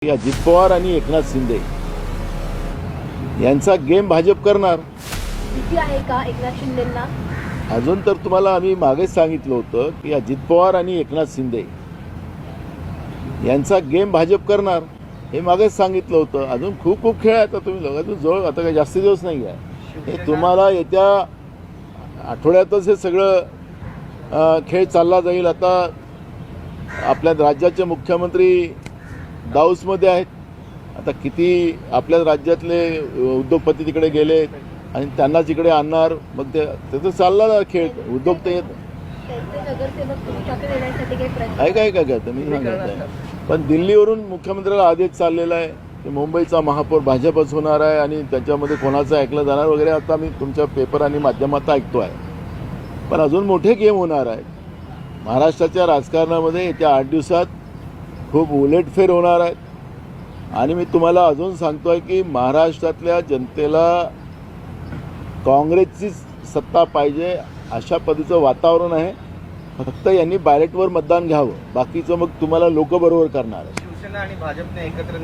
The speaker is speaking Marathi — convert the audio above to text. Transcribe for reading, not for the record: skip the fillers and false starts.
अजित पवार आणि एकनाथ शिंदे यांचा गेम भाजप करणार. भीती आहे का एकनाथ शिंदेंना? अजून तर तुम्हाला आम्ही मागेच सांगितलं होतं की अजित पवार आणि एकनाथ शिंदे यांचा गेम भाजप करणार हे मागेच सांगितलं होतं. अजून खूप खूप खेळ आहे. आता तुम्ही अजून जवळ आता काही जास्त दिवस नाही आहे. हे तुम्हाला येत्या आठवड्यातच हे सगळं खेळ चालला जाईल. आता आपल्या राज्याचे मुख्यमंत्री दाऊसमध्ये आहेत. आता किती आपल्या राज्यातले उद्योगपती तिकडे गेले आणि त्यांना तिकडे आणणार. मग ते तर चालला खेळ. उद्योग तर येत आहे काय तुम्ही सांगत आहे. पण दिल्लीवरून मुख्यमंत्र्याला आदेश चाललेला आहे की मुंबईचा महापौर भाजपच होणार आहे आणि त्याच्यामध्ये कोणाचं ऐकलं जाणार वगैरे. आता मी तुमच्या पेपर आणि माध्यमात ऐकतो आहे. पण अजून मोठे गेम होणार आहेत. महाराष्ट्राच्या राजकारणामध्ये येत्या 8 दिवसात खूप उलटफेर होणार आहेत. आणि मी तुम्हाला अजून सांगतोय की महाराष्ट्रातल्या जनतेला काँग्रेसची सत्ता पाहिजे अशा पद्धतीचं वातावरण आहे. फक्त यांनी बॅलेटवर मतदान घ्यावं. बाकीचं मग तुम्हाला लोक बरोबर करणार आहे. शिवसेना आणि भाजपने एकत्र